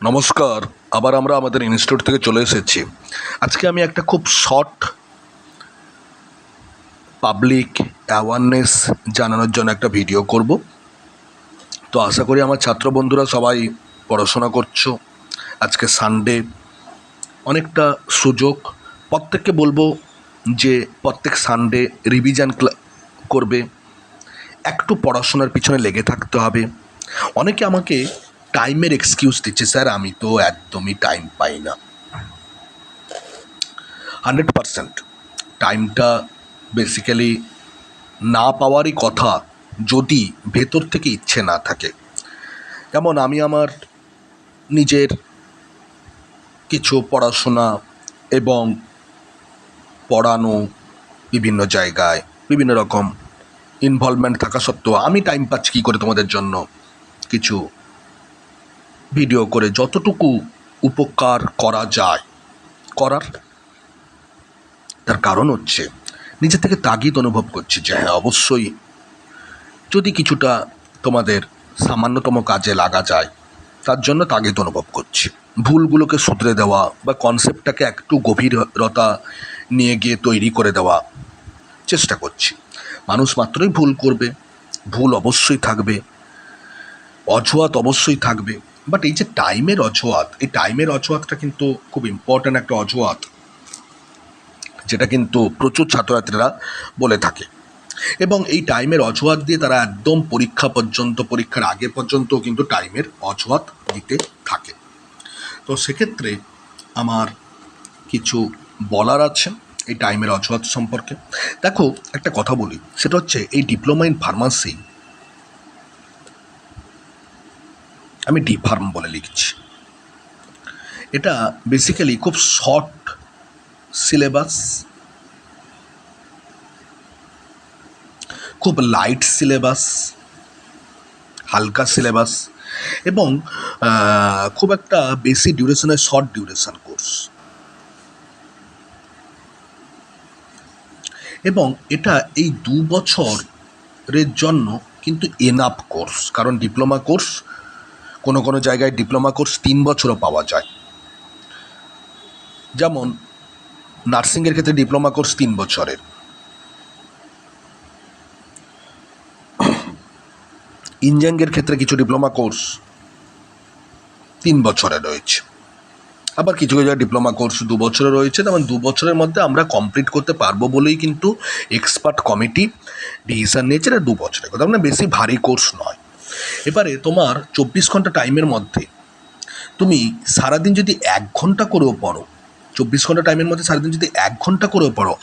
নমস্কার। আবার আমরা আমাদের ইনস্টিটিউট থেকে চলে এসেছি। আজকে আমি একটা খুব শর্ট পাবলিক অ্যাওয়ারনেস জানানোর জন্য একটা ভিডিও করব। তো আশা করি আমার ছাত্র বন্ধুরা সবাই পড়াশোনা করছো। আজকে সানডে, অনেকটা সুযোগ। প্রত্যেককে বলবো যে প্রত্যেক সানডে রিভিশন করবে, একটু পড়াশোনার পিছনে লেগে থাকতে হবে। অনেকে আমাকে টাইমের এক্সকিউজ দিচ্ছে, স্যার আমি তো একদমই টাইম পাই না। 100% টাইমটা বেসিক্যালি না পাওয়ারই কথা, যদি ভেতর থেকে ইচ্ছে না থাকে। যেমন আমি আমার নিজের কিছু পড়াশোনা এবং পড়ানো, বিভিন্ন জায়গায় বিভিন্ন রকম ইনভলভমেন্ট থাকা সত্ত্বেও আমি টাইম পাচ্ছি কী করে তোমাদের জন্য কিছু ভিডিও করে যতটুকু উপকার করা যায় করার। তার কারণ হচ্ছে নিজে থেকে তাগিদ অনুভব করছি যে হ্যাঁ, অবশ্যই যদি কিছুটা তোমাদের সামান্যতম কাজে লাগা যায়, তার জন্য তাগিদ অনুভব করছি। ভুলগুলোকে শুধরে দেওয়া বা কনসেপ্টটাকে একটু গভীরতা নিয়ে গিয়ে তৈরি করে দেওয়া চেষ্টা করছি। মানুষ মাত্রই ভুল করবে, ভুল অবশ্যই থাকবে, অজুহাত অবশ্যই থাকবে। বাট এই যে টাইমের অজুহাত, এই টাইমের অজুহাতটা কিন্তু খুব ইম্পর্ট্যান্ট একটা অজুহাত, যেটা কিন্তু প্রচুর ছাত্রছাত্রীরা বলে থাকে। এবং এই টাইমের অজুহাত দিয়ে তারা একদম পরীক্ষার আগে পর্যন্ত কিন্তু টাইমের অজুহাত দিতে থাকে। তো সেক্ষেত্রে আমার কিছু বলার আছে এই টাইমের অজুহাত সম্পর্কে। দেখো, একটা কথা বলি, সেটা হচ্ছে এই ডিপ্লোমা ইন ফার্মাসি, আমি ডি ফার্ম বলে লিখছি, এটা বেসিক্যালি খুব শর্ট সিলেবাস, খুব লাইট সিলেবাস, হালকা সিলেবাস, এবং খুব একটা বেশি ডিউরেশনের শর্ট ডিউরেশন কোর্স। এবং এটা এই 2 বছরের জন্য কিন্তু এনাফ কোর্স। কারণ ডিপ্লোমা কোর্স কোনো কোনো জায়গায় ডিপ্লোমা কোর্স 3 বছরও পাওয়া যায়। যেমন নার্সিংয়ের ক্ষেত্রে ডিপ্লোমা কোর্স 3 বছরের, ইঞ্জিনিয়ারিংয়ের ক্ষেত্রে কিছু ডিপ্লোমা কোর্স 3 বছরের রয়েছে। আবার কিছু কিছু ডিপ্লোমা কোর্স 2 বছরের রয়েছে। তেমন 2 বছরের মধ্যে আমরা কমপ্লিট করতে পারবো বলেই কিন্তু এক্সপার্ট কমিটি ডিসিশন নিয়েছে এটা 2 বছরের কথা, মানে বেশি ভারী কোর্স নয়। এবারে তোমার 24 ঘন্টা টাইমের মধ্যে তুমি সারাদিন যদি 1 ঘন্টা করেও পড়ো, 24 ঘন্টা টাইমের মধ্যে সারাদিন যদি 1 ঘন্টা করেও পড়ো,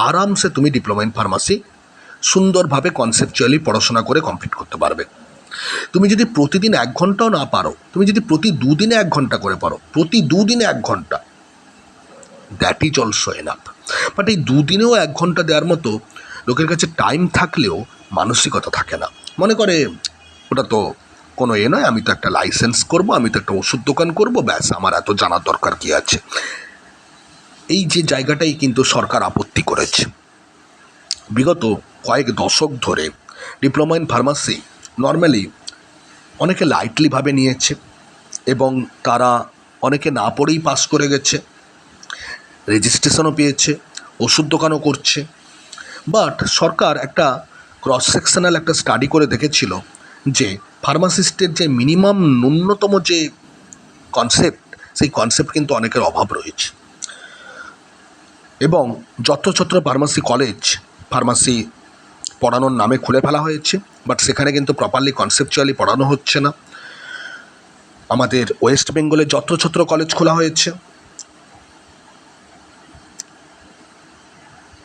আরামসে তুমি ডিপ্লোমা ইন ফার্মাসি সুন্দরভাবে কনসেপচুয়ালি পড়াশোনা করে কমপ্লিট করতে পারবে। তুমি যদি প্রতিদিন 1 ঘন্টাও না পারো, তুমি যদি প্রতি 2 দিনে 1 ঘন্টা করে পারো, প্রতি 2 দিনে 1 ঘন্টা, that is also enough. But এই 2 দিনেও 1 ঘন্টা দেওয়ার মতো লোকের কাছে টাইম থাকলেও মানসিকতা থাকে না। মনে করে ওটা তো কোনো নয়, আমি তো একটা লাইসেন্স করব, আমি তো একটা ওষুধ দোকান করব, ব্যাস, আমার এত জানার দরকার কী আছে। এই যে জায়গাটাই কিন্তু সরকার আপত্তি করেছে। বিগত কয়েক দশক ধরে ডিপ্লোমা ইন ফার্মাসি নর্মালি অনেকে লাইটলিভাবে নিয়েছে এবং তারা অনেকে না পড়েই পাস করে গেছে, রেজিস্ট্রেশনও পেয়েছে, ওষুধ দোকানও করছে। বাট সরকার একটা ক্রস সেকশনাল একটা স্টাডি করে দেখেছিল যে ফার্মাসিস্টের যে মিনিমাম ন্যূনতম যে কনসেপ্ট, সেই কনসেপ্ট কিন্তু অনেকের অভাব রয়েছে। এবং যত্রছত্র ফার্মাসি কলেজ ফার্মাসি পড়ানোর নামে খুলে ফেলা হয়েছে, বাট সেখানে কিন্তু প্রপারলি কনসেপচুয়ালি পড়ানো হচ্ছে না। আমাদের ওয়েস্ট বেঙ্গলে যত্রছত্র কলেজ খোলা হয়েছে,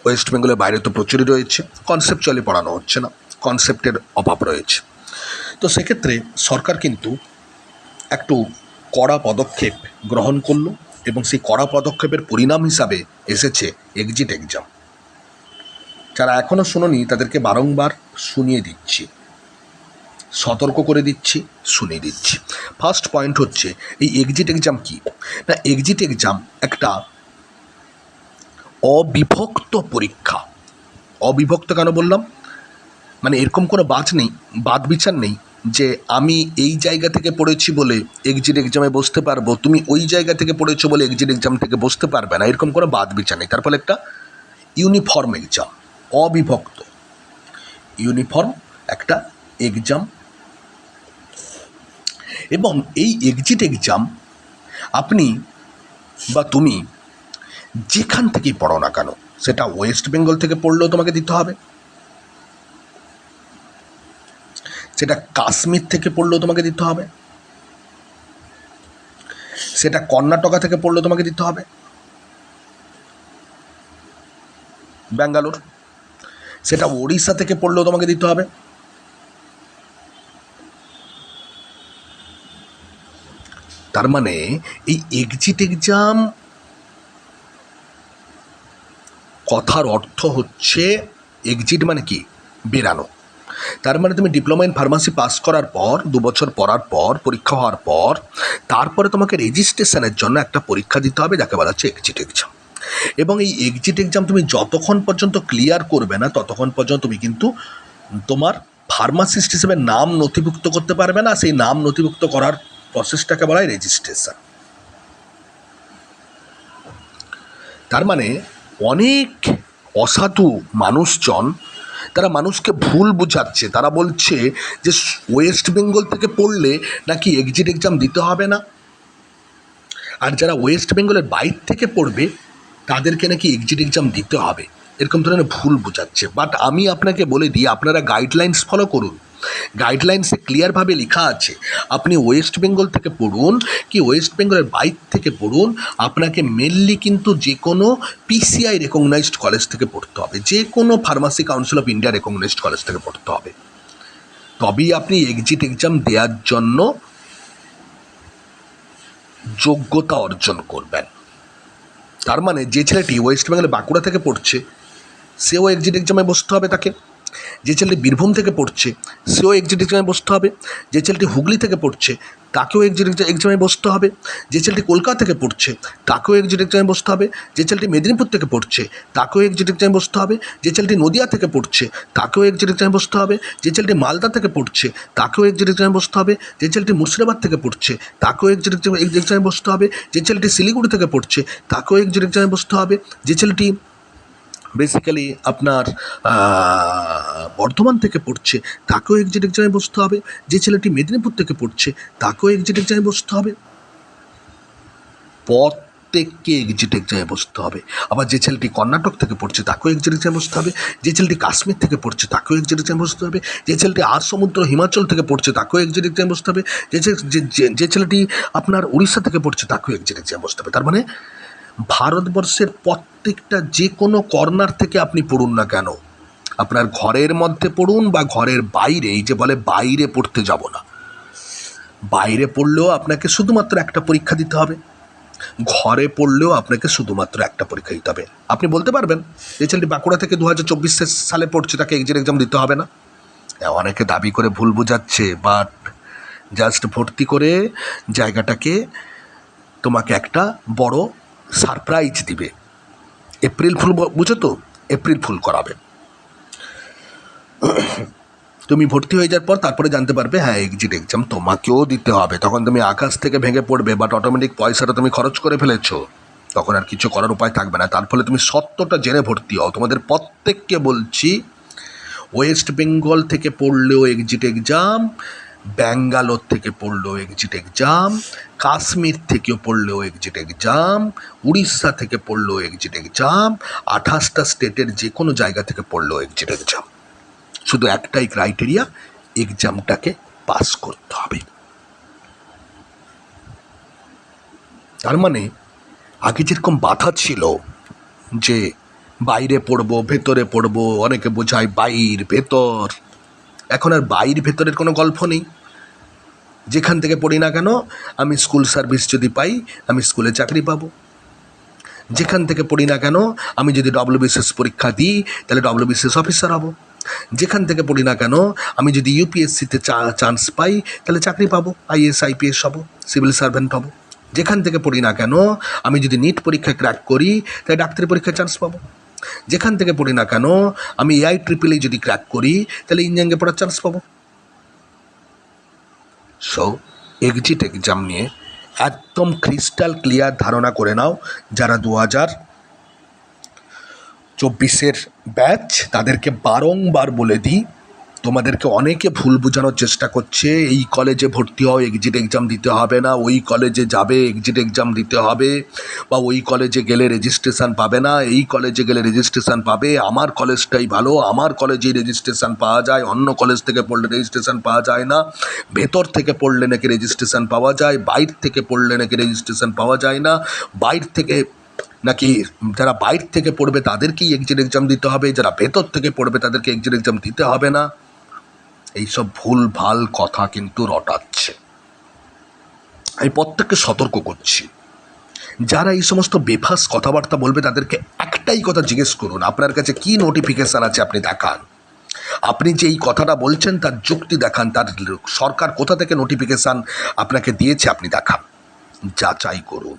ওয়েস্ট বেঙ্গলের বাইরে তো প্রচুরই রয়েছে, কনসেপচুয়ালি পড়ানো হচ্ছে না, কনসেপ্টের অভাব রয়েছে। তো সেক্ষেত্রে সরকার কিন্তু একটু কড়া পদক্ষেপ গ্রহণ করলো এবং সেই কড়া পদক্ষেপের পরিণাম হিসাবে এসেছে এক্সিট এক্সাম। যারা এখনও শোনোনি তাদেরকে বারংবার শুনিয়ে দিচ্ছি, সতর্ক করে দিচ্ছি, শুনিয়ে দিচ্ছি। ফার্স্ট পয়েন্ট হচ্ছে এই এক্সিট এক্সাম কি না, এক্সিট এক্সাম একটা অবিভক্ত পরীক্ষা। অবিভক্ত কেন বললাম, মানে এরকম কোনো বাদ বিচার নেই যে আমি এই জায়গা থেকে পড়েছি বলে এক্সিট এক্সামে বসতে পারবো, তুমি ওই জায়গা থেকে পড়েছো বলে এক্সিট এক্সাম থেকে বসতে পারবে না, এরকম কোনো বাদ বিচার নেই। তার ফলে একটা ইউনিফর্ম এক্সাম, অবিভক্ত ইউনিফর্ম একটা এক্সাম। এবং এই এক্সিট এক্সাম আপনি বা তুমি যেখান থেকেই পড়ো না কেন, সেটা ওয়েস্ট বেঙ্গল থেকে পড়লেও তোমাকে দিতে হবে, সেটা কাশ্মীর থেকে পড়লেও তোমাকে দিতে হবে, সেটা কর্ণাটকা থেকে পড়লেও তোমাকে দিতে হবে, ব্যাঙ্গালোর, সেটা ওড়িশা থেকে পড়লেও তোমাকে দিতে হবে। তার মানে এই এক্সিট এক্সাম কথার অর্থ হচ্ছে, এক্সিট মানে কি, বেরানো। তার মানে তুমি ডিপ্লোমা ইন ফার্মাসি পাস করার পর 2 বছর পড়ার পর, পরীক্ষা হওয়ার পর, তারপরে তোমাকে রেজিস্ট্রেশনের জন্য একটা পরীক্ষা দিতে হবে, যাকে বলা হচ্ছে এক্সিট এক্সাম। এবং এই এক্সিট এক্সাম তুমি যতক্ষণ পর্যন্ত ক্লিয়ার করবে না, ততক্ষণ পর্যন্ত তুমি কিন্তু তোমার ফার্মাসিস্ট হিসেবে নাম নথিভুক্ত করতে পারবে না। সেই নাম নথিভুক্ত করার প্রসেসটাকে বলা হয় রেজিস্ট্রেশন। তার মানে অনেক অসাধু মানুষজন, তারা মানুষকে ভুল বোঝাচ্ছে। তারা বলছে যে ওয়েস্ট বেঙ্গল থেকে পড়লে নাকি এক্সিট এক্সাম দিতে হবে না, আর যারা ওয়েস্ট বেঙ্গলের বাইরে থেকে পড়বে তাদেরকে নাকি এক্সিট এক্সাম দিতে হবে, এরকম ধরনের ভুল বোঝাচ্ছে। বাট আমি আপনাকে বলে দিই, আপনারা গাইডলাইন্স ফলো করুন। গাইডলাইন্সে ক্লিয়ারভাবে লেখা আছে, আপনি ওয়েস্ট বেঙ্গল থেকে পড়ুন কি ওয়েস্ট বেঙ্গলের বাইরে থেকে পড়ুন, আপনাকে মেনলি কিন্তু যে কোনো পিসিআই রেকগনাইজড কলেজ থেকে পড়তে হবে, যে কোনো pharmacy council of India recognised college থেকে পড়তে হবে, তবেই আপনি এক্সিট এক্সাম দেওয়ার জন্য যোগ্যতা অর্জন করবেন। তার মানে যে ছেলেটি ওয়েস্ট বেঙ্গলে বাঁকুড়া থেকে পড়ছে, সেও এক্সিট এক্সামে বসতে হবে তাকে। যে ছেলেটি বীরভূম থেকে পড়ছে, সেও এক্সিট এক্সামে বসতে হবে। যে ছেলেটি হুগলি থেকে পড়ছে, তাকেও এক্সিট এক্সামে বসতে হবে। যে ছেলেটি কলকাতা থেকে পড়ছে, তাকেও এক্সিট এক্সামে বসতে হবে। যে ছেলেটি মেদিনীপুর থেকে পড়ছে, তাকেও এক্সিট এক্সামে বসতে হবে। যে ছেলেটি নদিয়া থেকে পড়ছে, তাকেও এক্সিট এক্সামে বসতে হবে। যে ছেলেটি মালদা থেকে পড়ছে, তাকেও এক্সিট এক্সামে বসতে হবে। যে ছেলেটি মুর্শিদাবাদ থেকে পড়ছে, তাকেও এক্সিট এক্সামে বসতে হবে। যে ছেলেটি শিলিগুড়ি থেকে পড়ছে, তাকেও এক্সিট এক্সামে বসতে হবে। যে ছেলেটি বেসিক্যালি আপনার বর্ধমান থেকে পড়ছে, তাকেও এক্সিট এক্সামে বসতে হবে। যে ছেলেটি মেদিনীপুর থেকে পড়ছে, তাকেও এক্সিট এক্সামে বসতে হবে। প্রত্যেককে এক্সিট এক্সামে বসতে হবে। আবার যে ছেলেটি কর্ণাটক থেকে পড়ছে, তাকেও এক্সিট এক্সামে বসতে হবে। যে ছেলেটি কাশ্মীর থেকে পড়ছে, তাকেও এক্সিট এক্সামে বসতে হবে। যে ছেলেটি আর সমুদ্র হিমাচল থেকে পড়ছে, তাকেও এক্সিট এক্সামে বসতে হবে। যে ছেলেটি আপনার উড়িষ্যা থেকে পড়ছে, তাকেও এক্সিট এক্সামে বসতে হবে। তার মানে ভারতবর্ষের প্রত্যেকটা যে কোনো কর্নার থেকে আপনি পড়ুন না কেন, আপনার ঘরের মধ্যে পড়ুন বা ঘরের বাইরে, এই যে বলে বাইরে পড়তে যাব না, বাইরে পড়লেও আপনাকে শুধুমাত্র একটা পরীক্ষা দিতে হবে, ঘরে পড়লেও আপনাকে শুধুমাত্র একটা পরীক্ষা দিতে হবে। আপনি বলতে পারবেন যে ছেলেটি বাঁকুড়া থেকে 2024 সালে পড়ছে, তাকে এক্সিট এক্সাম দিতে হবে না? অনেকে দাবি করে ভুল বোঝাচ্ছে, বাট জাস্ট ভর্তি করে জায়গাটাকে তোমাকে একটা বড় সারপ্রাইজ দিবে। এপ্রিল ফুল, বুঝো তো, এপ্রিল ফুল করাবে। তুমি ভর্তি হয়ে যাওয়ার পর তারপরে জানতে পারবে হ্যাঁ এক্সিট এক্সাম তোমাকেও দিতে হবে। তখন তুমি আকাশ থেকে ভেঙে পড়বে, বাট অটোমেটিক পয়সাটা তুমি খরচ করে ফেলেছো, তখন আর কিছু করার উপায় থাকবে না। তার ফলে তুমি সত্যটা জেনে ভর্তি হও। তোমাদের প্রত্যেককে বলছি, ওয়েস্ট বেঙ্গল থেকে পড়লেও এক্সিট এক্সাম, ব্যাঙ্গালোর থেকে পড়লেও এক্সিট এক্সাম, কাশ্মীর থেকেও পড়লেও এক্সিট এক্সাম, উড়িষ্যা থেকে পড়লেও এক্সিট এক্সাম, 28টা স্টেটের যে কোনো জায়গা থেকে পড়লেও এক্সিট এক্সাম। শুধু একটাই ক্রাইটেরিয়া, এক্সামটাকে পাস করতে হবে। তার মানে আগে যেরকম বাধা ছিল যে বাইরে পড়বো ভেতরে পড়বো, অনেকে বোঝায় বাইর ভেতর, এখন আর বাইর ভেতরের কোনো গল্প নেই। যেখান থেকে পড়ি না কেন, আমি স্কুল সার্ভিস যদি পাই, আমি স্কুলে চাকরি পাবো। যেখান থেকে পড়ি না কেন, আমি যদি WBCS পরীক্ষা দিই, তাহলে WBCS অফিসার হব। যেখান থেকে পড়ি না কেন, আমি যদি UPSCতে চান্স পাই, তাহলে চাকরি পাবো, IAS IPS হব, সিভিল সার্ভেন্ট হব। যেখান থেকে পড়ি না কেন, আমি যদি নিট পরীক্ষা ক্র্যাক করি, তাহলে ডাক্তারি পরীক্ষায় চান্স পাবো। যেখান থেকে পড়ি না কেন, আমি AIEEE যদি ক্র্যাক করি, তাহলে ইঞ্জিনিয়ারিংয়ে পড়ার চান্স পাবো। সো এক্সিট এক্সাম নিয়ে একদম ক্রিস্টাল ক্লিয়ার ধারণা করে নাও। যারা 2024-এর ব্যাচ তাদেরকে বারংবার বলে দিই, তোমাদেরকে অনেকে ভুল বোঝানোর চেষ্টা করছে, এই কলেজে ভর্তি হও এক্সিট এক্সাম দিতে হবে না, ওই কলেজে যাবে এক্সিট এক্সাম দিতে হবে, বা ওই কলেজে গেলে রেজিস্ট্রেশন পাবে না, এই কলেজে গেলে রেজিস্ট্রেশন পাবে, আমার কলেজটাই ভালো, আমার কলেজেই রেজিস্ট্রেশন পাওয়া যায়, অন্য কলেজ থেকে পড়লে রেজিস্ট্রেশন পাওয়া যায় না, ভেতর থেকে পড়লে নাকি রেজিস্ট্রেশন পাওয়া যায়, বাইর থেকে পড়লে নাকি রেজিস্ট্রেশন পাওয়া যায় না, বাইর থেকে নাকি যারা বাইর থেকে পড়বে তাদেরকেই এক্সিট এক্সাম দিতে হবে, যারা ভেতর থেকে পড়বে তাদেরকে এক্সিট এক্সাম দিতে হবে না। এইসব ভুল ভাল কথা কিন্তু রটাচ্ছে। আমি প্রত্যেককে সতর্ক করছি, যারা এই সমস্ত বেফাস কথাবার্তা বলবে তাদেরকে একটাই কথা জিজ্ঞেস করুন, আপনার কাছে কি নোটিফিকেশান আছে আপনি দেখান। আপনি যে এই কথাটা বলছেন তার যুক্তি দেখান, তার সরকার কোথা থেকে নোটিফিকেশান আপনাকে দিয়েছে আপনি দেখান, যাচাই করুন।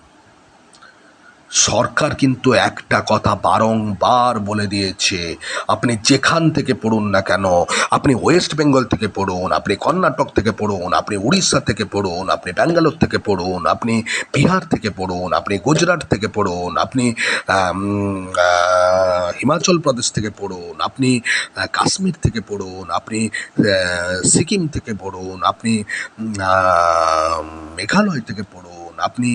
সরকার কিন্তু একটা কথা বারংবার বলে দিয়েছে, আপনি যেখান থেকে পড়ুন না কেন, আপনি ওয়েস্ট বেঙ্গল থেকে পড়ুন, আপনি কর্ণাটক থেকে পড়ুন, আপনি উড়িষ্যা থেকে পড়ুন, আপনি ব্যাঙ্গালোর থেকে পড়ুন, আপনি বিহার থেকে পড়ুন, আপনি গুজরাট থেকে পড়ুন, আপনি হিমাচল প্রদেশ থেকে পড়ুন, আপনি কাশ্মীর থেকে পড়ুন, আপনি সিকিম থেকে পড়ুন, আপনি মেঘালয় থেকে পড়ুন, আপনি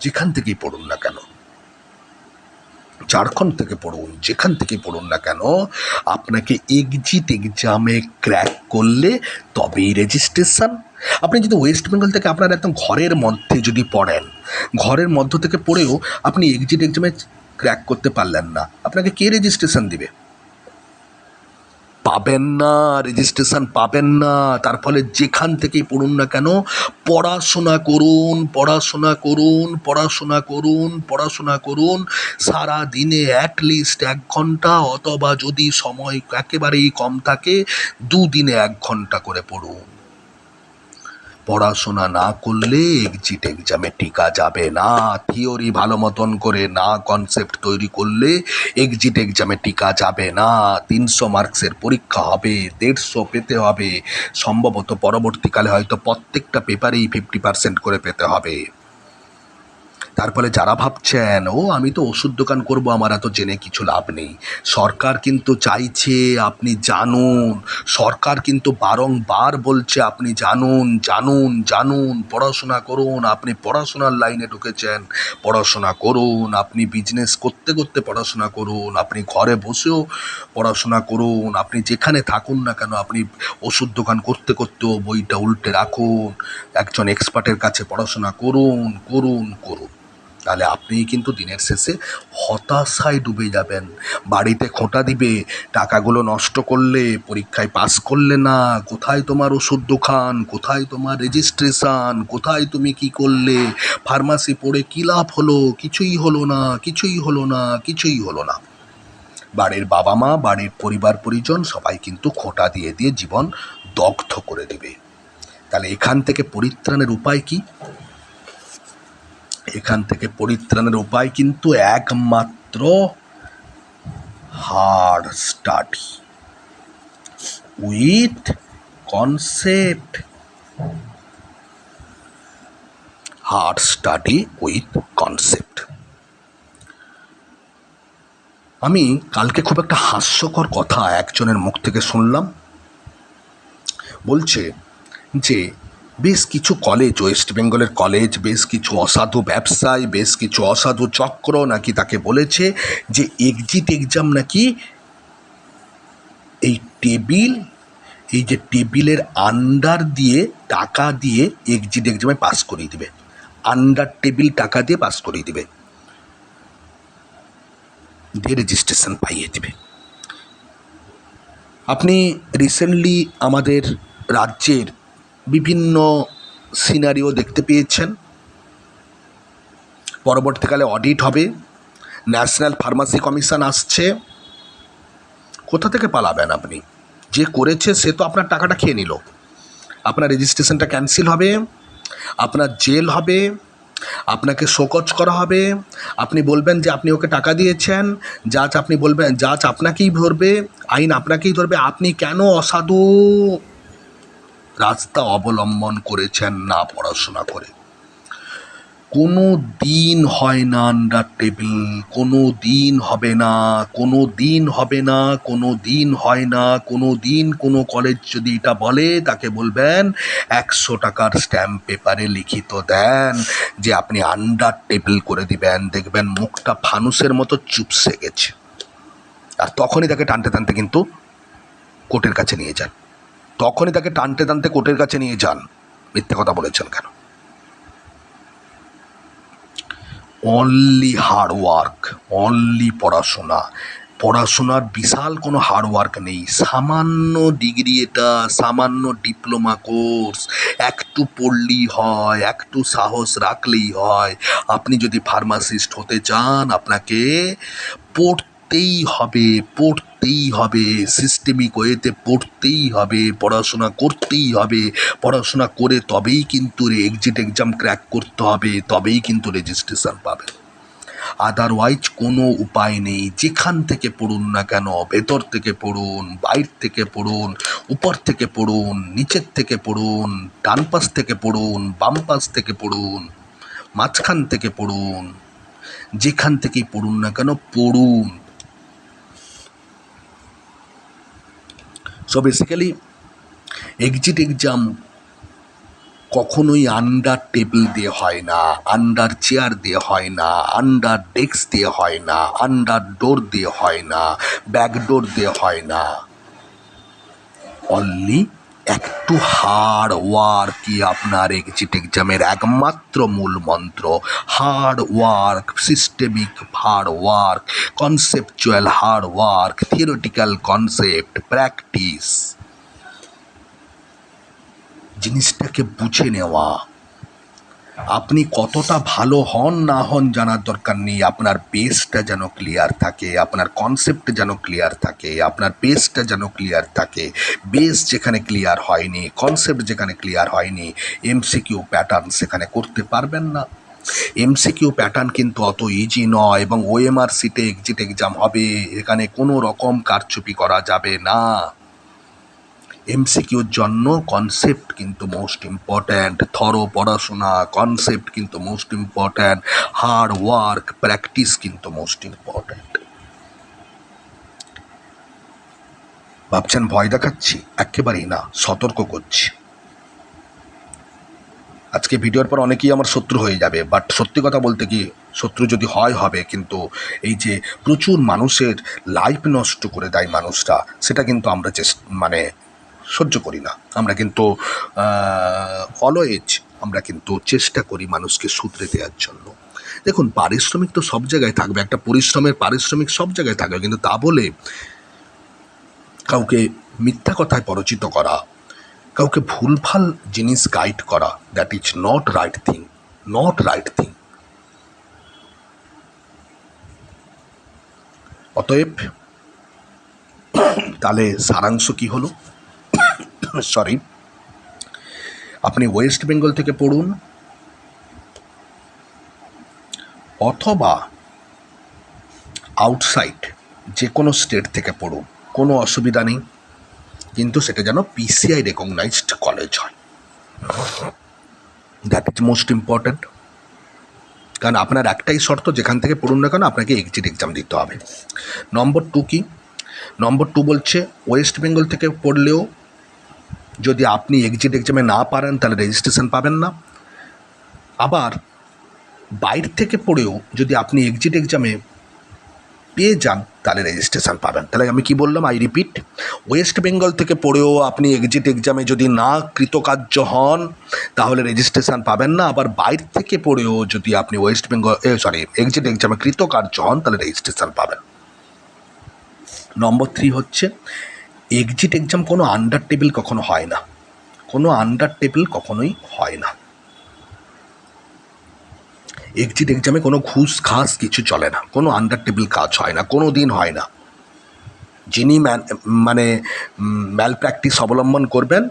যেখান থেকেই পড়ুন না কেন, ঝাড়খণ্ড থেকে পড়ুন, যেখান থেকে পড়ুন না কেন, আপনাকে এক্সিট এক্সামে ক্র্যাক করলে তবেই রেজিস্ট্রেশন। আপনি যদি ওয়েস্ট বেঙ্গল থেকে আপনার একদম ঘরের মধ্যে যদি পড়েন, ঘরের মধ্য থেকে পড়েও আপনি এক্সিট এক্সামে ক্র্যাক করতে পারলেন না, আপনাকে কে রেজিস্ট্রেশন দিবে? পাবেন না, রেজিস্ট্রেশন পাবেন না। তার ফলে যেখান থেকেই পড়ুন না কেন, পড়াশোনা করুন, পড়াশোনা করুন, পড়াশোনা করুন, পড়াশোনা করুন। সারা দিনে অ্যাটলিস্ট 1 ঘন্টা, অথবা যদি সময় একেবারেই কম থাকে 2 দিনে 1 ঘন্টা করে পড়ুন। পড়াশোনা না করলে এক্সিট এক্সামে টিকা যাবে না। থিওরি ভালো মতন করে না কনসেপ্ট তৈরি করলে এক্সিট এক্সামে টিকা যাবে না। 300 মার্কসের পরীক্ষা হবে, 150 পেতে হবে, সম্ভবত পরবর্তীকালে হয়তো প্রত্যেকটা পেপারেই 50% করে পেতে হবে। তার ফলে যারা ভাবছেন আমি তো ওষুধ দোকান করব, আমার এত জেনে কিছু লাভ নেই, সরকার কিন্তু চাইছে আপনি জানুন, সরকার কিন্তু বারংবার বলছে আপনি জানুন, জানুন, জানুন, পড়াশোনা করুন। আপনি পড়াশোনার লাইনে ঢুকেছেন, পড়াশোনা করুন। আপনি বিজনেস করতে করতে পড়াশোনা করুন, আপনি ঘরে বসেও পড়াশোনা করুন, আপনি যেখানে থাকুন না কেন আপনি ওষুধ দোকান করতে করতেও বইটা উল্টে রাখুন, একজন এক্সপার্টের কাছে পড়াশোনা করুন, করুন, করুন। তাহলে আপনি কিন্তু দিনের শেষে হতাশায় ডুবে যাবেন। বাড়িতে খোঁটা দিবে, টাকাগুলো নষ্ট করলে, পরীক্ষায় পাস করলে না, কোথায় তোমার ওষুধ দোকান, কোথায় তোমার রেজিস্ট্রেশন, কোথায় তুমি কি করলে, ফার্মাসি পড়ে কী লাভ হলো, কিছুই হলো না, কিছুই হলো না, কিছুই হলো না। বাড়ির বাবা মা, বাড়ির পরিবার পরিজন সবাই কিন্তু খোঁটা দিয়ে দিয়ে জীবন দগ্ধ করে দেবে। তাহলে এখান থেকে পরিত্রাণের উপায় কি? এখান থেকে পরিত্রাণের উপায় কিন্তু একমাত্র hard study with concept. Hard study with concept. আমি কালকে খুব একটা হাস্যকর কথা একজনের মুখ থেকে শুনলাম। বলছে যে বেশ কিছু কলেজ, ওয়েস্ট বেঙ্গলের কলেজ, বেশ কিছু অসাধু ব্যবসায়ী, বেশ কিছু অসাধু চক্র নাকি তাকে বলেছে যে এক্সিট এক্সাম নাকি এই যে টেবিলের আন্ডার দিয়ে টাকা দিয়ে এক্সিট এক্সামে পাস করিয়ে দেবে, আন্ডার টেবিল টাকা দিয়ে পাস করিয়ে দেবে, দিয়ে রেজিস্ট্রেশন পাইয়ে দেবে। আপনি রিসেন্টলি আমাদের রাজ্যের বিভিন্ন সিনারিও দেখতে পেয়েছেন। পরবর্তীকালে অডিট হবে, ন্যাশনাল ফার্মাসি কমিশন আসছে। কোথা থেকে পালাবেন আপনি? যে করেছে সে তো আপনার টাকাটা খেয়ে নিল, আপনার রেজিস্ট্রেশনটা ক্যান্সেল হবে, আপনার জেল হবে, আপনাকে শোকজ করা হবে। আপনি বলবেন যে আপনি ওকে টাকা দিয়েছেন, জাজ আপনি বলবেন, জাজ আপনাকেই ধরবে, আইন আপনাকেই ধরবে। আপনি কেন অসাধু রাস্তা অবলম্বন করেছেন না পড়াশোনা করে। কোনো দিন হয় না আন্ডার টেবিল, কোনো দিন হবে না, কোনো দিন হবে না, কোনো দিন হয় না, কোনো দিন কোনো কলেজ যদি এটা বলে তাকে বলবেন 100 টাকার স্ট্যাম্প পেপারে লিখিত দেন যে আপনি আন্ডার টেবিল করে দিবেন, দেখবেন মুখটা ফানুসের মতো চুপসে গেছে। আর তখনই তাকে টানতে টানতে কিন্তু কোর্টের কাছে নিয়ে যান, তখনই তাকে টানতে টানতে কোর্টের কাছে নিয়ে যান। মিথ্যে কথা বলেছেন কেন? অনলি হার্ডওয়ার্ক, অনলি পড়াশোনা। পড়াশোনার বিশাল কোনো হার্ডওয়ার্ক নেই, সামান্য ডিগ্রি, এটা সামান্য ডিপ্লোমা কোর্স। একটু পড়লেই হয়, একটু সাহস রাখলেই হয়। আপনি যদি ফার্মাসিস্ট হতে চান আপনাকে পড়তেই হবে, পড়তেই হবে, সিস্টেমিক ওয়েতে পড়তেই হবে, পড়াশোনা করতেই হবে। পড়াশোনা করে তবেই কিন্তু এক্সিট এক্সাম ক্র্যাক করতে হবে, তবেই কিন্তু রেজিস্ট্রেশন পাবে। আদারওয়াইজ কোনো উপায় নেই। যেখান থেকে পড়ুন না কেন, ভেতর থেকে পড়ুন, বাইর থেকে পড়ুন, উপর থেকে পড়ুন, নিচের থেকে পড়ুন, ডান পাশ থেকে পড়ুন, বাম পাশ থেকে পড়ুন, মাঝখান থেকে পড়ুন, যেখান থেকেই পড়ুন না কেন পড়ুন। সো বেসিক্যালি এক্সিট এক্সাম কখনোই আন্ডার টেবিল দিয়ে হয় না, আন্ডার চেয়ার দিয়ে হয় না, আন্ডার ডেস্ক দিয়ে হয় না, আন্ডার ডোর দিয়ে হয় না, ব্যাক ডোর দিয়ে হয় না। অনলি একটু হার্ড ওয়ার্কই আপনার এক্সিট এক্সামের একমাত্র মূল মন্ত্র। Hard work, systemic hard work, conceptual hard work, theoretical concept, practice, জিনিসটাকে বুঝে নেওয়া। আপনি কতটা ভালো হন না হন জানার দরকার নেই, আপনার বেসটা যেন ক্লিয়ার থাকে, আপনার কনসেপ্ট যেন ক্লিয়ার থাকে, আপনার বেসটা যেন ক্লিয়ার থাকে। বেস যেখানে ক্লিয়ার হয়নি, কনসেপ্ট যেখানে ক্লিয়ার হয়নি, এমসিকিউ প্যাটার্ন সেখানে করতে পারবেন না। এমসিকিউ প্যাটার্ন কিন্তু অত ইজি নয়, এবং ওএমআর সিটে এক্সিট এক্সাম হবে, এখানে কোনো রকম কারচুপি করা যাবে না। এমসিকিউর জন্য কনসেপ্ট কিন্তু মোস্ট ইম্পর্ট্যান্ট, থরো পড়াশোনা, কনসেপ্ট কিন্তু most important, hard work, practice কিন্তু মোস্ট ইম্পর্ট্যান্ট। ভাবছেন ভয় দেখাচ্ছি? একেবারেই না, সতর্ক করছি। আজকে ভিডিওর পর অনেকেই আমার শত্রু হয়ে যাবে, বাট সত্যি কথা বলতে কি, শত্রু যদি হয় হবে, কিন্তু এই যে প্রচুর মানুষের লাইফ নষ্ট করে দেয় মানুষরা, সেটা কিন্তু আমরা সহ্য করি না। আমরা কিন্তু অলওয়েজ আমরা কিন্তু চেষ্টা করি মানুষকে শুধরে দেওয়ার জন্য। দেখুন, পারিশ্রমিক তো সব জায়গায় থাকবে, একটা পরিশ্রমের পারিশ্রমিক সব জায়গায় থাকবে, কিন্তু তা বলে কাউকে মিথ্যা কথায় পরিচিত করা, কাউকে ভুলভাল জিনিস গাইড করা, that is not right thing, not right thing. অতএব তাহলে সারাংশ কি হলো? সরি, আপনি ওয়েস্ট বেঙ্গল থেকে পড়ুন অথবা আউটসাইড যে কোনো স্টেট থেকে পড়ুন, কোনো অসুবিধা নেই, কিন্তু সেটা যেন পিসিআই রেকগনাইজড কলেজ হয়। That is most important. কারণ আপনার একটাই শর্ত, যেখান থেকে পড়ুন না কেন আপনাকে এক্সিট এক্সাম দিতে হবে। নম্বর 2 কি? নম্বর 2 বলছে ওয়েস্ট বেঙ্গল থেকে পড়লেও যদি আপনি এক্সিট এক্সামে না পারেন তাহলে রেজিস্ট্রেশন পাবেন না। আবার বাইরে থেকে পড়েও যদি আপনি এক্সিট এক্সামে পেয়ে যান তাহলে রেজিস্ট্রেশন পাবেন। তাহলে আমি কি বললাম? আই রিপিট, ওয়েস্ট বেঙ্গল থেকে পড়েও আপনি এক্সিট এক্সামে যদি না কৃতকার্য হন তাহলে রেজিস্ট্রেশন পাবেন না। আবার বাইরে থেকে পড়েও যদি আপনি এক্সিট এক্সামে কৃতকার্য হন তাহলে রেজিস্ট্রেশন পাবেন। নম্বর 3 হচ্ছে এক্সিট এক্সাম কোনো আন্ডার টেবিল কখনো হয় না, কোনো আন্ডার টেবিল কখনোই হয় না। এক্সিট এক্সামে কোনো ঘুষ খাস কিছু চলে না, কোনো আন্ডার টেবিল কাজ হয় না, কোনো দিন হয় না। যিনি ম্যাল প্র্যাকটিস অবলম্বন করবেন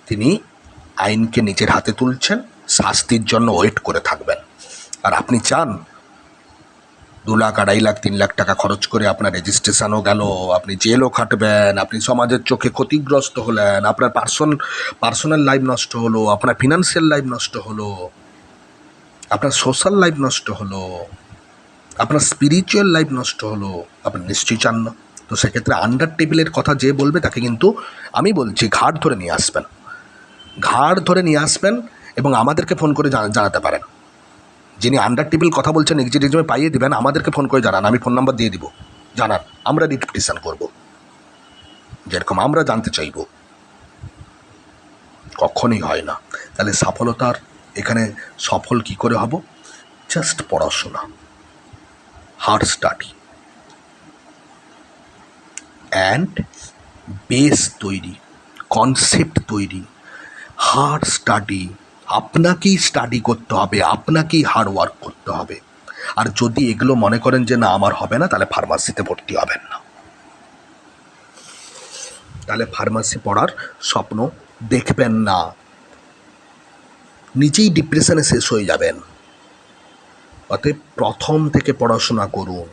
তিনি আইনকে নিজের হাতে তুলছেন, শাস্তির জন্য ওয়েট করে থাকবেন। আর আপনি চান 2 লাখ 2.5 লাখ 3 লাখ টাকা খরচ করে আপনার রেজিস্ট্রেশনও গেল, আপনি জেলও খাটবেন, আপনি সমাজের চোখে ক্ষতিগ্রস্ত হলেন, আপনার পার্সোনাল লাইফ নষ্ট হলো, আপনার ফিনান্সিয়াল লাইফ নষ্ট হলো, আপনার সোশ্যাল লাইফ নষ্ট হলো, আপনার স্পিরিচুয়াল লাইফ নষ্ট হলো। আপনি নিশ্চয়ই চান না। তো সেক্ষেত্রে আন্ডার টেবিলের কথা যে বলবে তাকে কিন্তু আমি বলছি ঘাড় ধরে নিয়ে আসবেন, ঘাড় ধরে নিয়ে আসবেন এবং আমাদেরকে ফোন করে জানাতে পারেন। যিনি আন্ডার টেবিল কথা বলছেন এক্সিট এক্সামে পাইয়ে দেবেন, আমাদেরকে ফোন করে জানান, আমি ফোন নাম্বার দিয়ে দিব, জানান, আমরা রিপিটিশন করব, যেরকম আমরা জানতে চাইব। কখনই হয় না। তাহলে সফলতার এখানে সফল কি করে হব? জাস্ট পড়াশোনা, হার্ড স্টাডি অ্যান্ড বেস তৈরি, কনসেপ্ট তৈরি, হার্ড স্টাডি। আপনাকেই স্টাডি করতে হবে, আপনাকেই হার্ড ওয়ার্ক করতে হবে। আর যদি এগুলো মনে করেন যে না আমার হবে না, তাহলে ফার্মাসিতে ভর্তি হবেন না, তাহলে ফার্মাসি পড়ার স্বপ্ন দেখবেন না, নিজেই ডিপ্রেশনে শেষ হয়ে যাবেন। অতএব প্রথম থেকে পড়াশোনা করুন।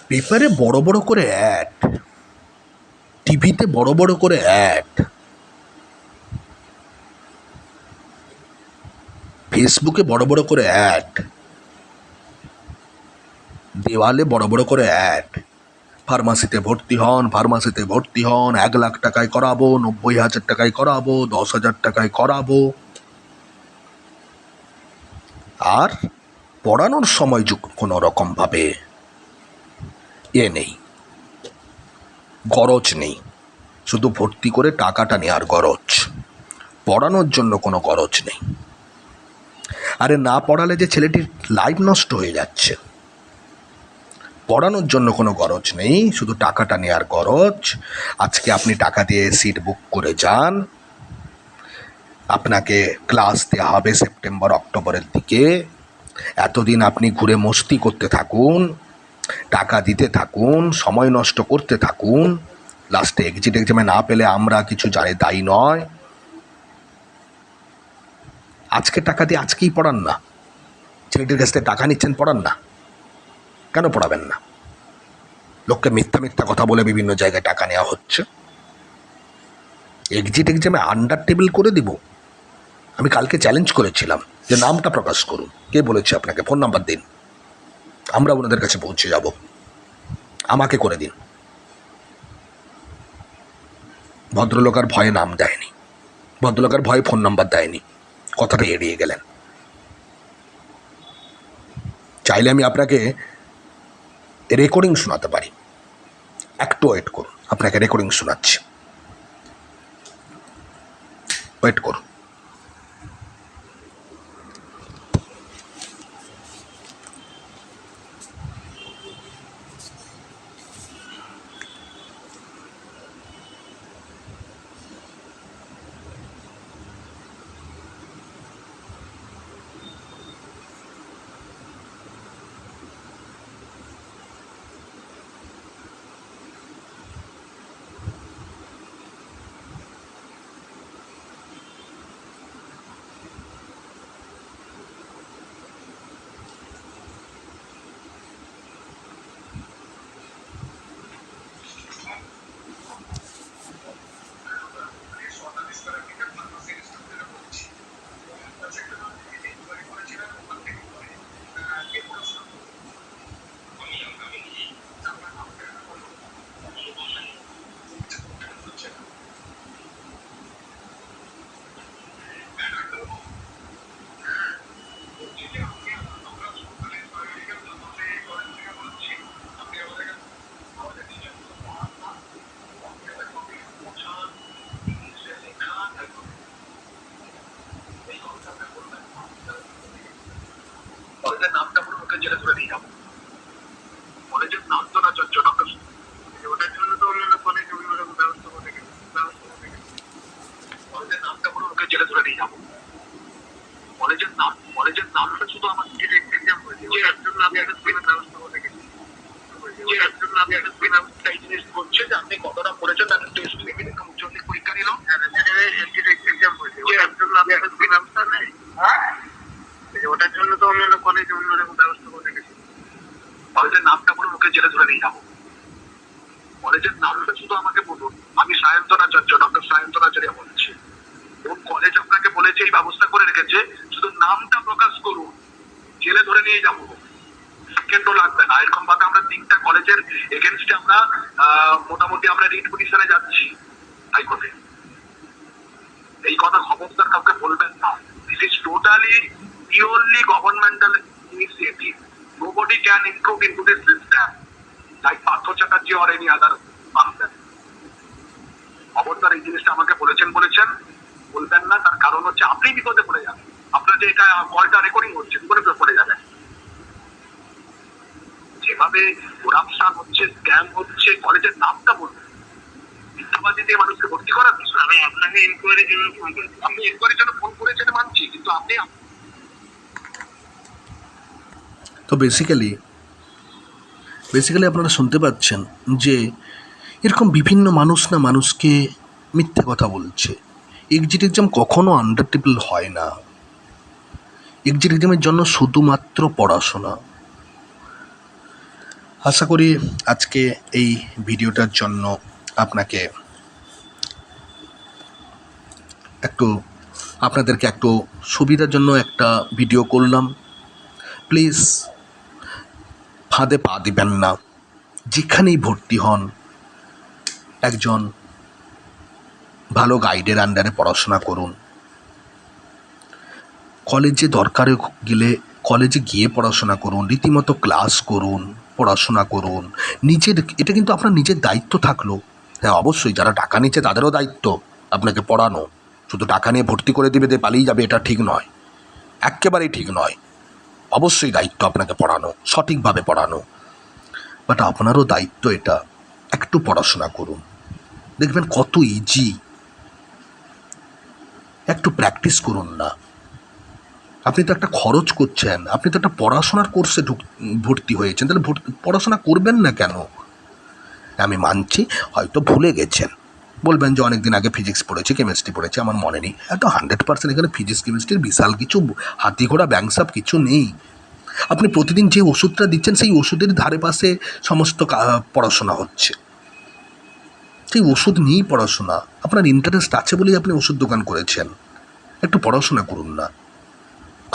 পেপারে বড় বড় করে অ্যাড, টিভিতে বড় বড় করে অ্যাড, ফেসবুকে বড় বড় করে অ্যাড, দেওয়ালে বড় বড় করে অ্যাড, ফার্মাসিতে ভর্তি হন, ফার্মাসিতে ভর্তি হন, 1 লাখ টাকায় করাবো, 90,000 টাকায় করাবো, 10,000 টাকায় করাবো। আর পড়ানোর সময় কোনো রকমভাবে নেই, গরজ নেই, শুধু ভর্তি করে টাকাটা নেওয়ার গরজ, পড়ানোর জন্য কোনো গরজ নেই। আরে না পড়ালে যে ছেলেটির লাইফ নষ্ট হয়ে যাচ্ছে, পড়ানোর জন্য কোনো গরজ নেই, শুধু টাকাটা নেওয়ার গরজ। আজকে আপনি টাকা দিয়ে সিট বুক করে যান, আপনাকে ক্লাস দেওয়া হবে সেপ্টেম্বর অক্টোবরের দিকে। এতদিন আপনি ঘুরে মস্তি করতে থাকুন, টাকা দিতে থাকুন, সময় নষ্ট করতে থাকুন, লাস্টে এক্সিট এক্সামে না পেলে আমরা কিছু দায়ী নয়। আজকে টাকা দিয়ে আজকেই পড়ান না, ছেলেটির কাছ থেকে টাকা নিচ্ছেন, পড়ান না, কেন পড়াবেন না? লোককে মিথ্যা মিথ্যা কথা বলে বিভিন্ন জায়গায় টাকা নেওয়া হচ্ছে। এক্সিট এক্সামে আন্ডার টেবিল করে দিব। আমি কালকে চ্যালেঞ্জ করেছিলাম যে নামটা প্রকাশ করুন, কে বলেছে আপনাকে? ফোন নাম্বার দিন, আমরা ওনাদের কাছে পৌঁছে যাব, আমাকে করে দিন। ভদ্রলোক আর ভয়ে নাম দেয়নি, ভদ্রলোক আর ভয়ে ফোন নাম্বার দেয়নি, কথাটা এড়িয়ে গেলেন। চাইলে আমি আপনাকে রেকর্ডিং শোনাতে পারি, একটু ওয়েট করুন, আপনাকে রেকর্ডিং শোনাচ্ছি, ওয়েট করুন। কলেজের নামটা পুরো মুখে জেলে ধরে দিয়ে যাবো, কলেজের নাম তো না চঞ্চল, ওটার জন্য তো অন্য কলেজ ব্যবস্থা করে গেছে, কলেজের নামটা পুরো মুখে জেলে ধরে দিয়ে যাবো। কলেজের নামটা শুধু আমার এক্সাম হয়েছে, যে একজন আমি একটা স্ক্রিনের ব্যবস্থা করে গেছি, যে একজন আমি একটা স্ক্রিন এই জিনিস করছে যে আপনি কতটা পড়েছেন তার টেস্ট লিখে উচ্চমাধ্যমিক পরীক্ষা দিলাম, এক্সাম হয়েছে, যে একজন আমি একটা স্ক্রিন ব্যবস্থা নেই, ওটার জন্য তো অন্য কলেজ অন্য বাবুকে জেলে ধরে নিয়ে যাবো। কলেজের নামটা শুধু আমাকে বলুন। আমি সায়ন্তন আচার্য, ডক্টর সায়ন্তন আচার্য বলছি। কোন কলেজ আপনাকে বলেছে এই ব্যবস্থা করে রেখেছে, শুধু নামটা প্রকাশ করুন, জেলে ধরে নিয়ে যাবো। সেকেন্ডও লাগবে না। এরকম ভাবে আমরা 3টা কলেজের এগেনস্টে আমরা মোটামুটি আমরা রিট পিটিশনে যাচ্ছি হাইকোর্টে। এই কথা খবরদার কাউকে বলবেন না। This is totally purely governmental initiative. Nobody can include into this system like Partha Chatterjee or any other person. খবরদার এই জিনিসটা আমাকে বলেছেন বলবেন না। তার কারণ হচ্ছে আপনি বিপদে পড়ে যাবেন। আপনার যে এটা কলটা রেকর্ডিং হচ্ছে বিপদে পড়ে যাবেন। যেভাবে করাপশন হচ্ছে, স্ক্যাম হচ্ছে, কলেজের নামটা বলবেন। মিথ্যাবাদী দিয়ে মানুষকে ভর্তি করার বিষয়। আমি আপনাকে ইনকোয়ারির জন্য ফোন করেছি। আপনি ইনকোয়ারির জন্য ফোন করেছেন মানছি, কিন্তু আপনি তো বেসিক্যালি আপনারা শুনতে পাচ্ছেন যে এরকম বিভিন্ন মানুষ না মানুষকে মিথ্যে কথা বলছে। এক্সিট এক্সাম কখনো আন্ডারটেবল হয় না। এক্সিট এক্সামের জন্য শুধুমাত্র পড়াশোনা। আশা করি আজকে এই ভিডিওটার জন্য আপনাদেরকে একটু সুবিধার জন্য একটা ভিডিও করলাম। প্লিজ ফাঁদে পা দিবেন না। যেখানেই ভর্তি হন একজন ভালো গাইডের আন্ডারে পড়াশোনা করুন। কলেজে দরকারে গেলে কলেজে গিয়ে পড়াশোনা করুন, রীতিমতো ক্লাস করুন, পড়াশোনা করুন। এটা কিন্তু আপনার নিজের দায়িত্ব থাকলো। হ্যাঁ, অবশ্যই যারা টাকা নিচ্ছে তাদেরও দায়িত্ব আপনাকে পড়ানো। শুধু টাকা নিয়ে ভর্তি করে দিবে দিয়ে পালিয়ে যাবে, এটা ঠিক নয়, একেবারেই ঠিক নয়। অবশ্যই দায়িত্ব আপনাকে পড়ানো, সঠিকভাবে পড়ানো। বাট আপনারও দায়িত্ব এটা, একটু পড়াশোনা করুন, দেখবেন কত ইজি। একটু প্র্যাকটিস করুন না। আপনি তো একটা খরচ করছেন, আপনি তো একটা পড়াশোনার কোর্সে ভর্তি হয়েছেন, তাহলে পড়াশোনা করবেন না কেন? আমি মানছি হয়তো ভুলে গেছেন, বলবেন যে অনেক দিন আগে ফিজিক্স পড়েছি, কেমিস্ট্রি পড়েছি, আমার মনে নেই। এত 100% এখানে ফিজিক্স কেমিস্ট্রির বিশাল কিছু হাতি ঘোড়া ব্যাংসাপ কিছু নেই। আপনি প্রতিদিন যে ওষুধটা দিচ্ছেন সেই ওষুধের ধারে পাশে সমস্ত পড়াশোনা হচ্ছে। সেই ওষুধ নিয়েই পড়াশোনা। আপনার ইন্টারেস্ট আছে বলেই আপনি ওষুধ দোকান করেছেন। একটু পড়াশোনা করুন না।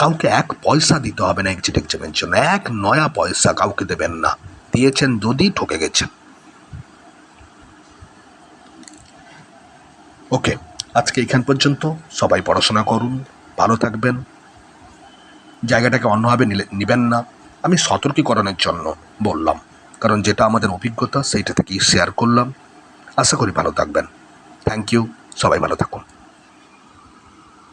কাউকে 1 পয়সা দিতে হবে না এক্সিট এক্সামের জন্য। 1 নয়া পয়সা কাউকে দেবেন না। দিয়েছেন যদি ঠকে গেছেন। ওকে, আজকে এইখান পর্যন্ত। সবাই পড়াশোনা করুন, ভালো থাকবেন। জায়গাটাকে অন্যভাবে নেবেন না। আমি সতর্কীকরণের জন্য বললাম, কারণ যেটা আমাদের অভিজ্ঞতা সেইটা থেকেই শেয়ার করলাম। আশা করি ভালো থাকবেন। Thank you. সবাই ভালো থাকুন।